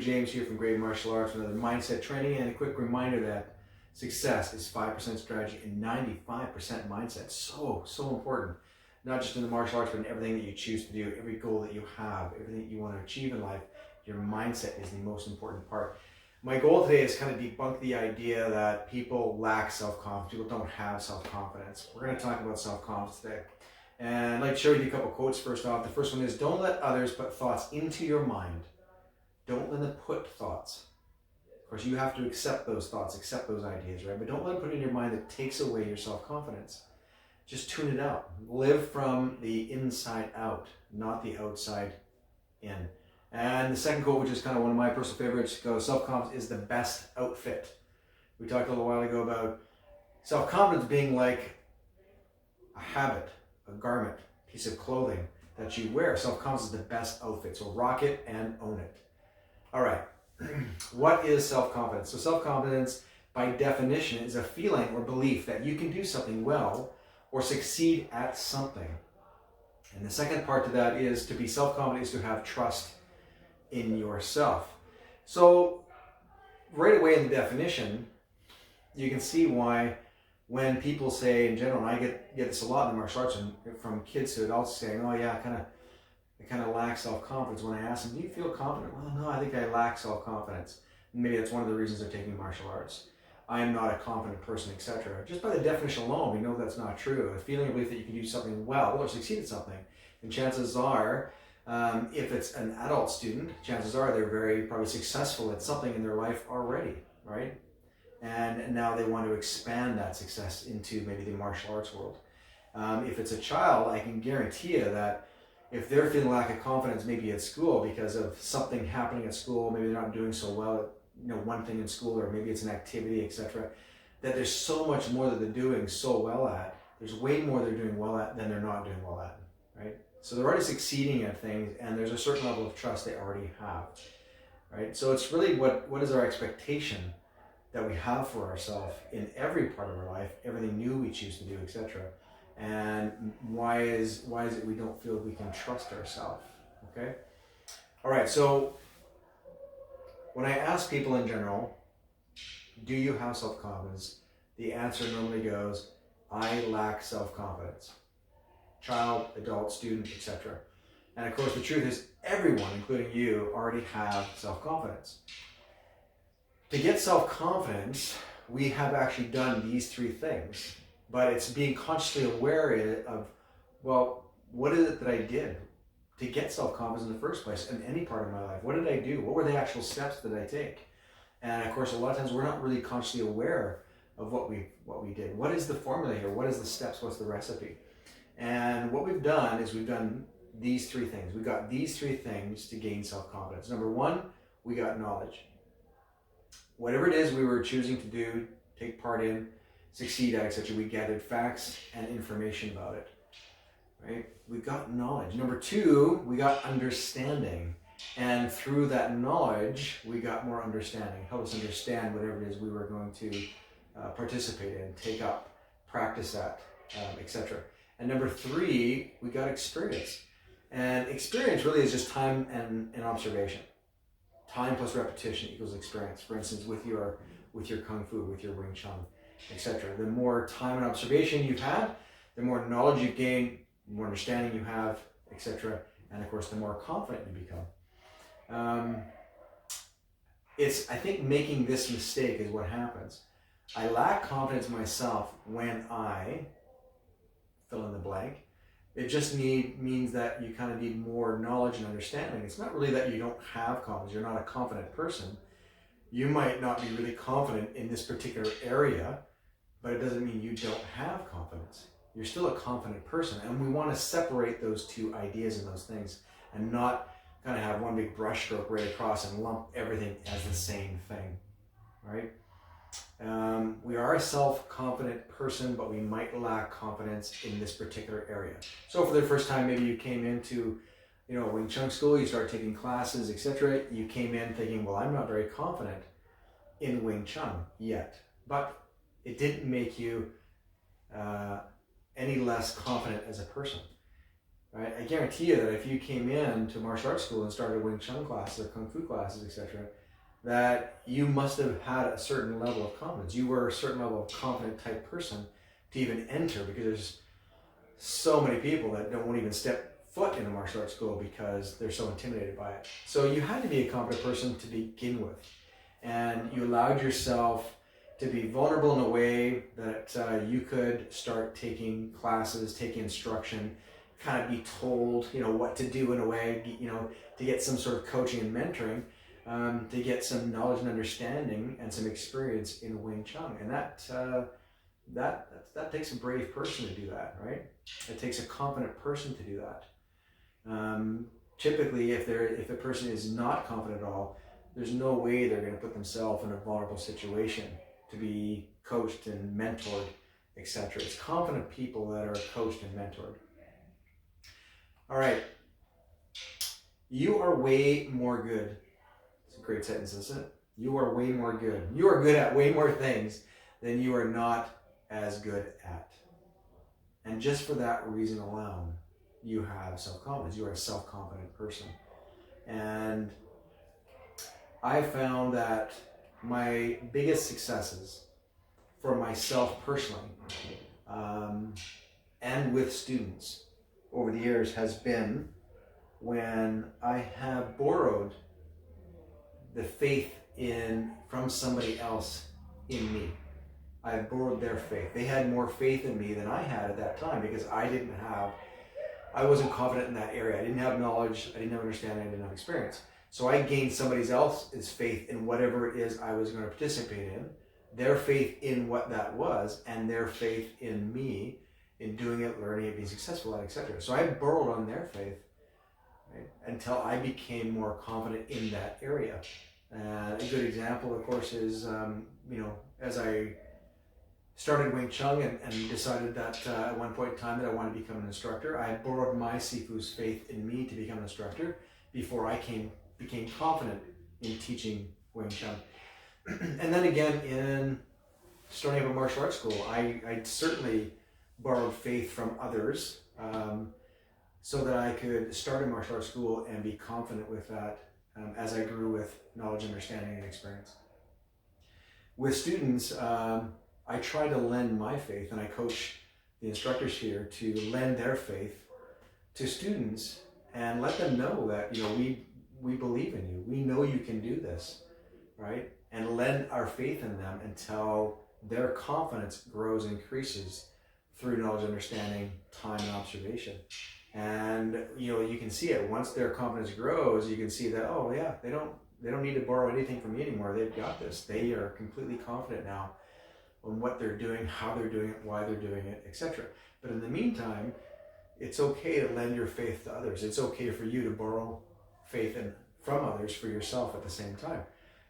James here from Great Martial Arts with another mindset training, and a quick reminder that success is 5% strategy and 95% mindset. So important. Not just in the martial arts, but in everything that you choose to do, every goal that you have, everything that you want to achieve in life, your mindset is the most important part. My goal today is kind of debunk the idea that people lack self-confidence, people don't have self-confidence. We're going to talk about self-confidence today. And I'd like to share with you a couple quotes first off. The first one is, don't let others put thoughts into your mind. Don't let them put thoughts. Of course, you have to accept those thoughts, accept those ideas, right? But don't let them put in your mind that takes away your self-confidence. Just tune it out. Live from the inside out, not the outside in. And the second quote, which is kind of one of my personal favorites, goes, self-confidence is the best outfit. We talked a little while ago about self-confidence being like a habit, a garment, piece of clothing that you wear. Self-confidence is the best outfit. So rock it and own it. All right. What is self-confidence? So self-confidence, by definition, is a feeling or belief that you can do something well or succeed at something. And the second part to that is to be self-confident is to have trust in yourself. So right away in the definition, you can see why when people say in general, and I get this a lot in the martial arts, and from kids to adults saying, oh yeah, I kind of lack self-confidence. When I ask them, do you feel confident? Well, no, I think I lack self-confidence. Maybe that's one of the reasons they're taking martial arts. I am not a confident person, etc. Just by the definition alone, we know that's not true. A feeling or belief that you can do something well or succeed at something. And chances are, if it's an adult student, chances are they're very probably successful at something in their life already, right? And now they want to expand that success into maybe the martial arts world. If it's a child, I can guarantee you that if they're feeling lack of confidence maybe at school because of something happening at school, maybe they're not doing so well at one thing in school, or maybe it's an activity, etc., that there's so much more that they're doing so well at. There's way more they're doing well at than they're not doing well at, right? So they're already succeeding at things, and there's a certain level of trust they already have, right? So it's really what is our expectation that we have for ourselves in every part of our life, everything new we choose to do, etc. And why is it we don't feel we can trust ourselves, okay? All right, so when I ask people in general, do you have self-confidence? The answer normally goes, I lack self-confidence. Child, adult, student, etc. And of course, the truth is everyone, including you, already have self-confidence. To get self-confidence, we have actually done these three things, but it's being consciously aware of, well, what is it that I did to get self-confidence in the first place in any part of my life? What did I do? What were the actual steps that I take? And of course, a lot of times we're not really consciously aware of what we did. What is the formula here? What is the steps? What's the recipe? And what we've done is we've done these three things. We've got these three things to gain self-confidence. Number one, we got knowledge. Whatever it is we were choosing to do, take part in, succeed at, etc., we gathered facts and information about it, right? We got knowledge. Number two, we got understanding. And through that knowledge, we got more understanding. Help us understand whatever it is we were going to participate in, take up, practice at, etc. And number three, we got experience. And experience really is just time and observation. Time plus repetition equals experience. For instance, with your Kung Fu, with your Wing Chun, etc. The more time and observation you've had, the more knowledge you gain, the more understanding you have, etc. And of course, the more confident you become. It's, I think, making this mistake is what happens. I lack confidence myself when I fill in the blank. It just means that you kind of need more knowledge and understanding. It's not really that you don't have confidence. You're not a confident person. You might not be really confident in this particular area, but it doesn't mean you don't have confidence. You're still a confident person. And we want to separate those two ideas and those things and not kind of have one big brush stroke right across and lump everything as the same thing, right? We are a self-confident person, but we might lack confidence in this particular area. So for the first time, maybe you came into, Wing Chun school, you start taking classes, etc. You came in thinking, well, I'm not very confident in Wing Chun yet, but it didn't make you any less confident as a person. right? I guarantee you that if you came in to martial arts school and started Wing Chun classes or Kung Fu classes, etc., that you must have had a certain level of confidence. You were a certain level of confident type person to even enter, because there's so many people that won't even step foot in a martial arts school because they're so intimidated by it. So you had to be a confident person to begin with, and you allowed yourself to be vulnerable in a way that you could start taking classes, taking instruction, kind of be told, what to do in a way, to get some sort of coaching and mentoring, to get some knowledge and understanding and some experience in Wing Chun. And that takes a brave person to do that, right? It takes a confident person to do that. Typically, if a person is not confident at all, there's no way they're going to put themselves in a vulnerable situation to be coached and mentored, etc. It's confident people that are coached and mentored. All right. You are way more good. It's a great sentence, isn't it? You are way more good. You are good at way more things than you are not as good at. And just for that reason alone, you have self-confidence. You are a self-confident person. And I found that my biggest successes for myself personally, and with students over the years, has been when I have borrowed the faith from somebody else in me. I have borrowed their faith. They had more faith in me than I had at that time, because I wasn't confident in that area. I didn't have knowledge, I didn't have understanding, I didn't have experience. So I gained somebody else's faith in whatever it is I was going to participate in, their faith in what that was, and their faith in me, in doing it, learning it, being successful at it, etc. So I borrowed on their faith, right, until I became more confident in that area. And a good example, of course, is, as I started Wing Chun and decided that at one point in time that I wanted to become an instructor, I had borrowed my Sifu's faith in me to become an instructor before I became confident in teaching Wing Chun. And then again, in starting up a martial arts school, I certainly borrowed faith from others, so that I could start a martial arts school and be confident with that as I grew with knowledge, understanding, and experience. With students, I try to lend my faith, and I coach the instructors here to lend their faith to students and let them know that, we believe in you. We know you can do this, right? And lend our faith in them until their confidence grows and increases through knowledge, understanding, time, and observation. And, you can see it. Once their confidence grows, you can see that, oh yeah, they don't need to borrow anything from me anymore. They've got this. They are completely confident now on what they're doing, how they're doing it, why they're doing it, etc. But in the meantime, it's okay to lend your faith to others. It's okay for you to borrow faith from others for yourself at the same time.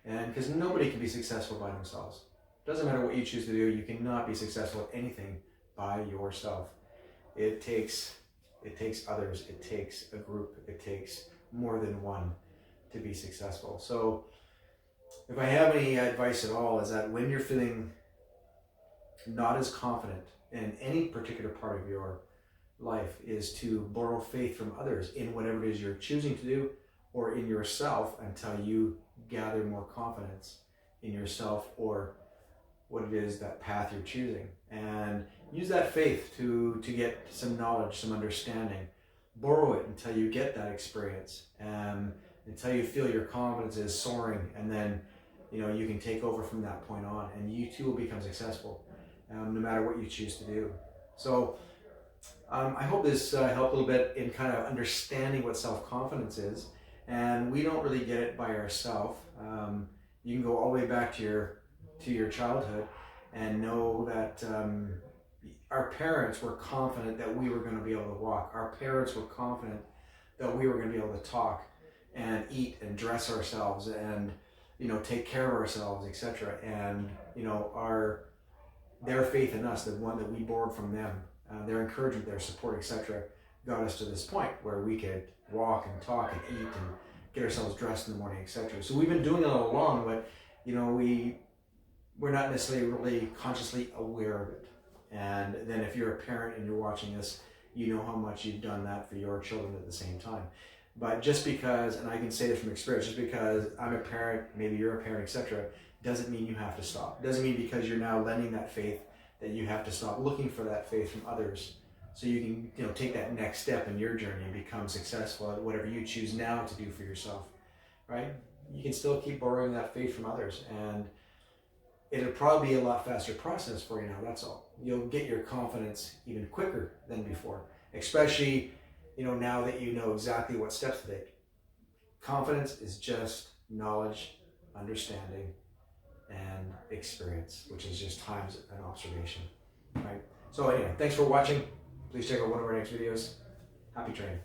And because nobody can be successful by themselves. It doesn't matter what you choose to do, you cannot be successful at anything by yourself. It takes others, it takes a group, it takes more than one to be successful. So if I have any advice at all, is that when you're feeling not as confident in any particular part of your life, is to borrow faith from others in whatever it is you're choosing to do, or in yourself, until you gather more confidence in yourself or what it is, that path you're choosing. And use that faith to get some knowledge, some understanding. Borrow it until you get that experience, until you feel your confidence is soaring, and then you can take over from that point on, and you too will become successful, no matter what you choose to do. So I hope this helped a little bit in kind of understanding what self-confidence is. And we don't really get it by ourselves. You can go all the way back to your childhood and know that our parents were confident that we were going to be able to walk. Our parents were confident that we were going to be able to talk and eat and dress ourselves and take care of ourselves, etc. And their faith in us, the one that we borrowed from them, their encouragement, their support, etc., got us to this point where we could walk and talk and eat and get ourselves dressed in the morning, etc. So we've been doing it all along, but we're not necessarily really consciously aware of it. And then if you're a parent and you're watching this, you know how much you've done that for your children at the same time. But just because, and I can say this from experience, just because I'm a parent, maybe you're a parent, etc., doesn't mean you have to stop. Doesn't mean because you're now lending that faith that you have to stop looking for that faith from others, so you can, you know, take that next step in your journey and become successful at whatever you choose now to do for yourself, right? You can still keep borrowing that faith from others, and it'll probably be a lot faster process for you now, that's all. You'll get your confidence even quicker than before, especially, you know, now that you know exactly what steps to take. Confidence is just knowledge, understanding, and experience, which is just times and observation, right? So anyway, thanks for watching. Please check out one of our next videos. Happy training.